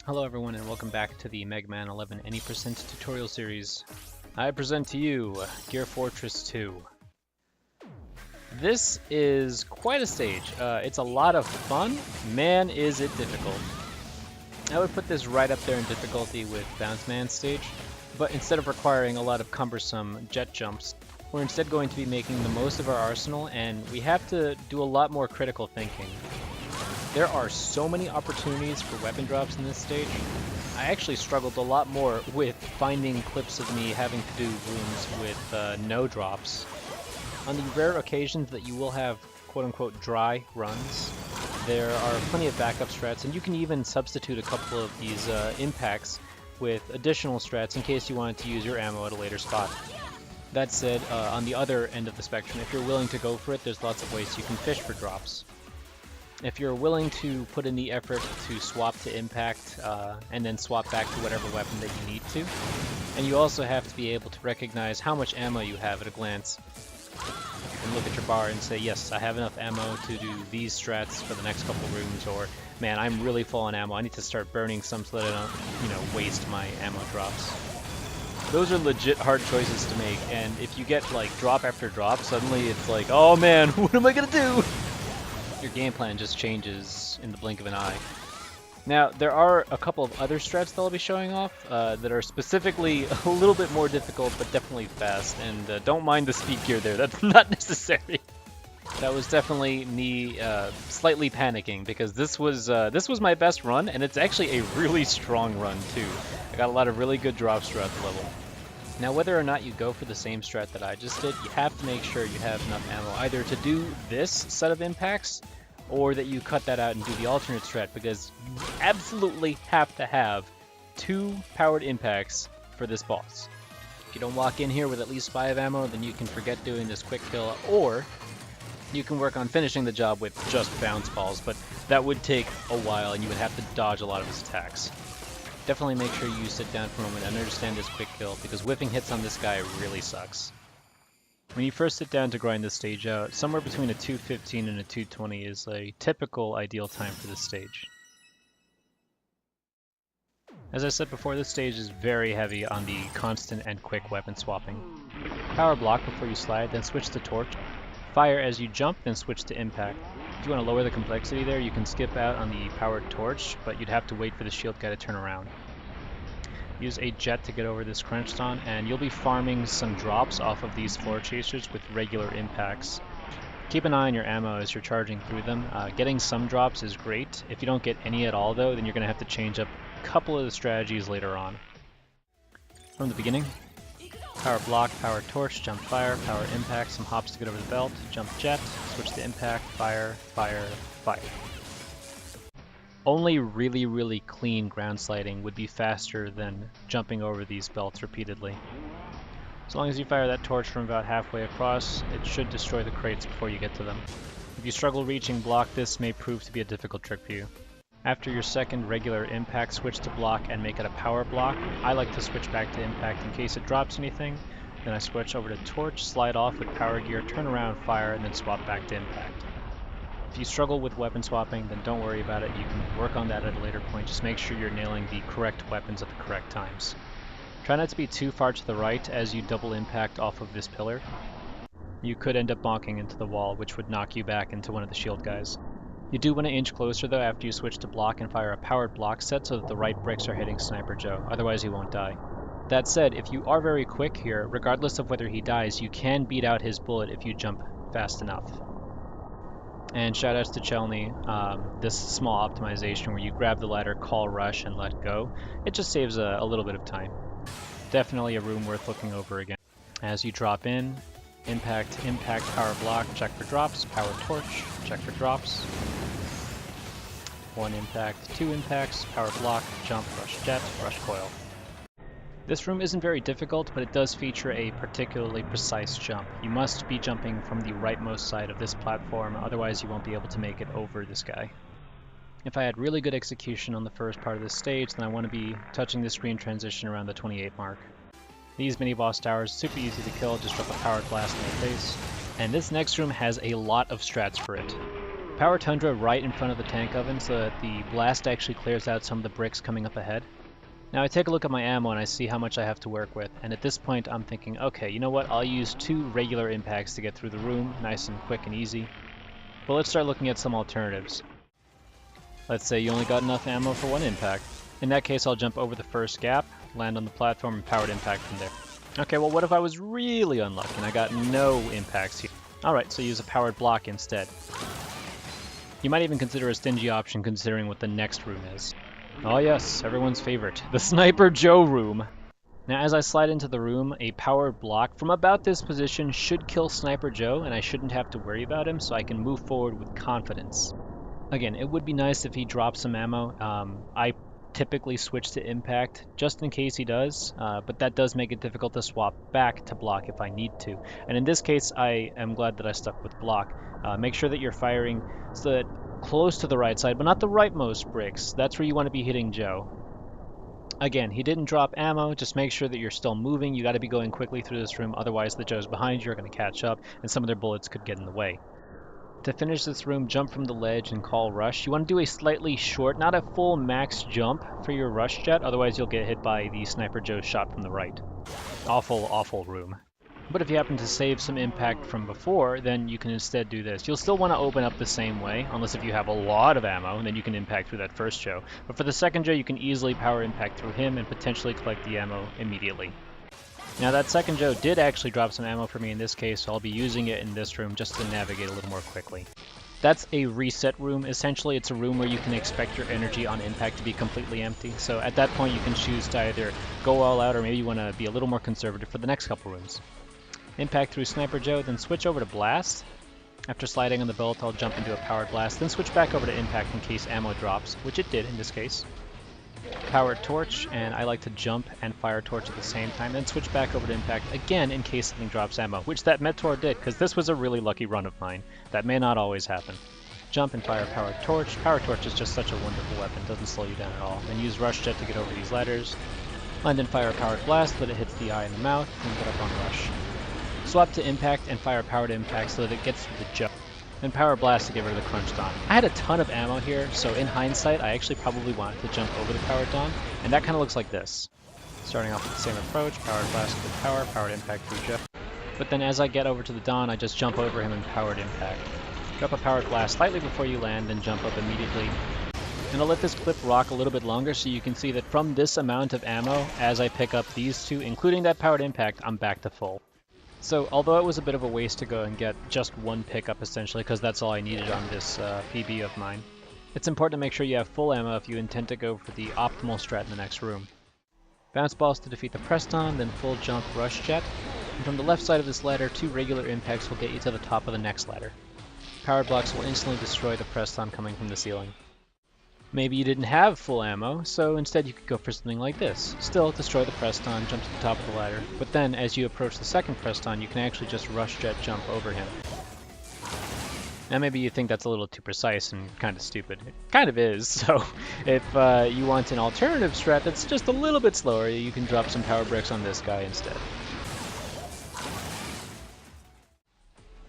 Hello everyone and welcome back to the Mega Man 11 Any Percent tutorial series. I present to you Gear Fortress 2. This is quite a stage. It's a lot of fun. Man, is it difficult. I would put this right up there in difficulty with Bounce Man stage, but instead of requiring a lot of cumbersome jet jumps, we're instead going to be making the most of our arsenal, and we have to do a lot more critical thinking. There are so many opportunities for weapon drops in this stage. I actually struggled a lot more with finding clips of me having to do rooms with no drops. On the rare occasions that you will have quote-unquote dry runs, there are plenty of backup strats, and you can even substitute a couple of these impacts with additional strats in case you wanted to use your ammo at a later spot. That said, on the other end of the spectrum, if you're willing to go for it, there's lots of ways you can fish for drops. If you're willing to put in the effort to swap to impact and then swap back to whatever weapon that you need to, and you also have to be able to recognize how much ammo you have at a glance, and look at your bar and say, yes, I have enough ammo to do these strats for the next couple rooms, or man, I'm really full on ammo, I need to start burning some so that I don't, waste my ammo drops. Those are legit hard choices to make, and if you get like drop after drop, suddenly it's like, oh man, what am I gonna do? Your game plan just changes in the blink of an eye. Now, there are a couple of other strats that I'll be showing off that are specifically a little bit more difficult, but definitely fast, and don't mind the speed gear there, that's not necessary. That was definitely me slightly panicking, because this was my best run, and it's actually a really strong run too. I got a lot of really good drops throughout the level. Now, whether or not you go for the same strat that I just did, you have to make sure you have enough ammo either to do this set of impacts, or that you cut that out and do the alternate strat, because you absolutely have to have 2 powered impacts for this boss. If you don't walk in here with at least 5 ammo, then you can forget doing this quick kill, or you can work on finishing the job with just bounce balls, but that would take a while and you would have to dodge a lot of his attacks. Definitely make sure you sit down for a moment and understand this quick kill, because whiffing hits on this guy really sucks. When you first sit down to grind this stage out, somewhere between a 2:15 and a 2:20 is a typical ideal time for this stage. As I said before, this stage is very heavy on the constant and quick weapon swapping. Power block before you slide, then switch to torch. Fire as you jump, then switch to impact. If you want to lower the complexity there, you can skip out on the powered torch, but you'd have to wait for the shield guy to turn around. Use a jet to get over this crunch on, and you'll be farming some drops off of these floor chasers with regular impacts. Keep an eye on your ammo as you're charging through them. Getting some drops is great. If you don't get any at all though, then you're going to have to change up a couple of the strategies later on. From the beginning, power block, power torch, jump fire, power impact, some hops to get over the belt, jump jet, switch to impact, fire, fire, fire. Only really clean ground sliding would be faster than jumping over these belts repeatedly. As long as you fire that torch from about halfway across, it should destroy the crates before you get to them. If you struggle reaching block, this may prove to be a difficult trick for you. After your second regular impact, switch to block and make it a power block. I like to switch back to impact in case it drops anything. Then I switch over to torch, slide off with power gear, turn around, fire, and then swap back to impact. If you struggle with weapon swapping, then don't worry about it. You can work on that at a later point. Just make sure you're nailing the correct weapons at the correct times. Try not to be too far to the right as you double impact off of this pillar. You could end up bonking into the wall, which would knock you back into one of the shield guys. You do want to inch closer though after you switch to block and fire a powered block set so that the right bricks are hitting Sniper Joe, otherwise he won't die. That said, if you are very quick here, regardless of whether he dies, you can beat out his bullet if you jump fast enough. And shoutouts to Chelney, this small optimization where you grab the ladder, call rush, and let go. It just saves a little bit of time. Definitely a room worth looking over again. As you drop in, impact, power block, check for drops, power torch, check for drops. 1 impact, 2 impacts, power block, jump, rush jet, rush coil. This room isn't very difficult, but it does feature a particularly precise jump. You must be jumping from the rightmost side of this platform, otherwise you won't be able to make it over this guy. If I had really good execution on the first part of this stage, then I want to be touching the screen transition around the 28 mark. These mini-boss towers, super easy to kill, just drop a powered blast in their face. And this next room has a lot of strats for it. Power Tundra right in front of the tank oven so that the blast actually clears out some of the bricks coming up ahead. Now I take a look at my ammo and I see how much I have to work with, and at this point I'm thinking, okay, you know what, I'll use 2 regular impacts to get through the room, nice and quick and easy. But let's start looking at some alternatives. Let's say you only got enough ammo for 1 impact. In that case, I'll jump over the first gap, land on the platform, and powered impact from there. Okay, well what if I was really unlucky and I got no impacts here? Alright, so use a powered block instead. You might even consider a stingy option considering what the next room is. Oh yes, everyone's favorite, the Sniper Joe room. Now as I slide into the room, a powered block from about this position should kill Sniper Joe, and I shouldn't have to worry about him, so I can move forward with confidence. Again, it would be nice if he dropped some ammo. I typically switch to impact just in case he does, but that does make it difficult to swap back to block if I need to. And in this case, I am glad that I stuck with block. Make sure that you're firing so that close to the right side, but not the rightmost bricks. That's where you want to be hitting Joe. Again, he didn't drop ammo, just make sure that you're still moving. You got to be going quickly through this room, otherwise the Joes behind you are going to catch up, and some of their bullets could get in the way. To finish this room, jump from the ledge and call rush. You want to do a slightly short, not a full max jump for your rush jet, otherwise you'll get hit by the Sniper Joe shot from the right. Awful, awful room. But if you happen to save some impact from before, then you can instead do this. You'll still want to open up the same way, unless if you have a lot of ammo, and then you can impact through that first Joe. But for the second Joe, you can easily power impact through him and potentially collect the ammo immediately. Now that second Joe did actually drop some ammo for me in this case, so I'll be using it in this room just to navigate a little more quickly. That's a reset room. Essentially, it's a room where you can expect your energy on impact to be completely empty. So at that point, you can choose to either go all out or maybe you want to be a little more conservative for the next couple rooms. Impact through Sniper Joe, then switch over to Blast. After sliding on the belt, I'll jump into a powered blast, then switch back over to Impact in case ammo drops, which it did in this case. Powered Torch, and I like to jump and fire Torch at the same time, then switch back over to Impact again in case something drops ammo, which that Meteor did, because this was a really lucky run of mine. That may not always happen. Jump and fire Powered Torch. Powered Torch is just such a wonderful weapon, doesn't slow you down at all. Then use Rush Jet to get over these ladders. Land and fire Powered Blast so that it hits the eye in the mouth, and get up on Rush. Swap to Impact and fire Powered Impact so that it gets through the Joe. Then Power Blast to get rid of the Crunch Dawn. I had a ton of ammo here, so in hindsight, I actually probably wanted to jump over the Powered Dawn, and that kind of looks like this. Starting off with the same approach, Powered Blast with power, Powered Impact through Joe. But then as I get over to the Dawn, I just jump over him and Powered Impact. Drop a Powered Blast slightly before you land, then jump up immediately. And I'll let this clip rock a little bit longer so you can see that from this amount of ammo, as I pick up these two, including that Powered Impact, I'm back to full. So, although it was a bit of a waste to go and get just one pickup essentially, because that's all I needed on this PB of mine, it's important to make sure you have full ammo if you intend to go for the optimal strat in the next room. Bounce balls to defeat the Preston, then full jump Rush Jet. And from the left side of this ladder, 2 regular impacts will get you to the top of the next ladder. Powered blocks will instantly destroy the Preston coming from the ceiling. Maybe you didn't have full ammo, so instead you could go for something like this. Still, destroy the Preston, jump to the top of the ladder, but then as you approach the second Preston, you can actually just Rush Jet jump over him. Now maybe you think that's a little too precise and kind of stupid. It kind of is, so if you want an alternative strat that's just a little bit slower, you can drop some power bricks on this guy instead.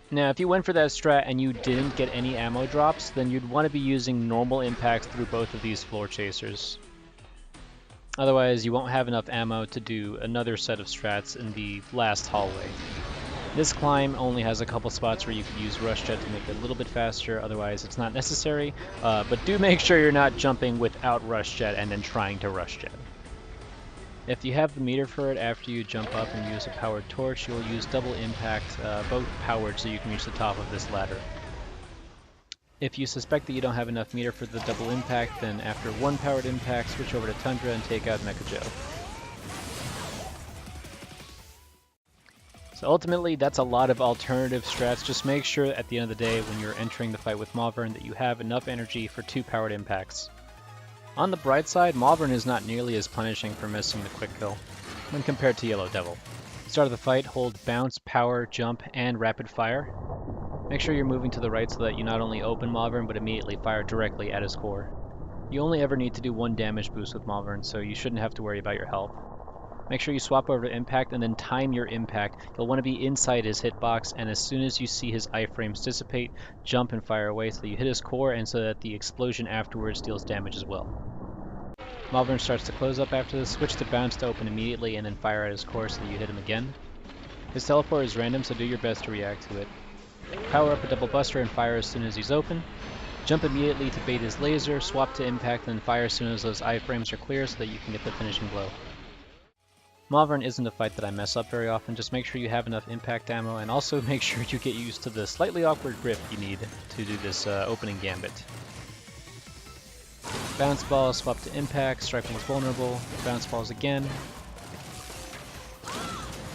Now, if you went for that strat and you didn't get any ammo drops, then you'd want to be using normal impacts through both of these floor chasers. Otherwise, you won't have enough ammo to do another set of strats in the last hallway. This climb only has a couple spots where you could use Rush Jet to make it a little bit faster, otherwise it's not necessary, but do make sure you're not jumping without Rush Jet and then trying to Rush Jet. If you have the meter for it after you jump up and use a powered torch, you'll use double impact, both powered so you can reach the top of this ladder. If you suspect that you don't have enough meter for the double impact, then after one powered impact, switch over to Tundra and take out Mecha Joe. So ultimately, that's a lot of alternative strats. Just make sure at the end of the day when you're entering the fight with Mawverne that you have enough energy for 2 powered impacts. On the bright side, Mawverne is not nearly as punishing for missing the quick kill when compared to Yellow Devil. At the start of the fight, hold bounce, power, jump, and rapid fire. Make sure you're moving to the right so that you not only open Mawverne, but immediately fire directly at his core. You only ever need to do 1 damage boost with Mawverne, so you shouldn't have to worry about your health. Make sure you swap over to impact and then time your impact. You'll want to be inside his hitbox, and as soon as you see his iframes dissipate, jump and fire away so that you hit his core and so that the explosion afterwards deals damage as well. Mawverne starts to close up after this. Switch to bounce to open immediately and then fire at his core so that you hit him again. His teleport is random, so do your best to react to it. Power up a double buster and fire as soon as he's open. Jump immediately to bait his laser, swap to impact, and then fire as soon as those iframes are clear so that you can get the finishing blow. Mawverne isn't a fight that I mess up very often, just make sure you have enough impact ammo, and also make sure you get used to the slightly awkward grip you need to do this opening gambit. Bounce ball, swap to impact, strike when it's vulnerable, bounce balls again,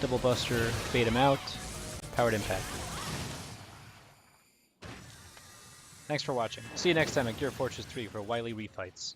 double buster, bait him out, powered impact. Thanks for watching. See you next time at Gear Fortress 3 for wily refights.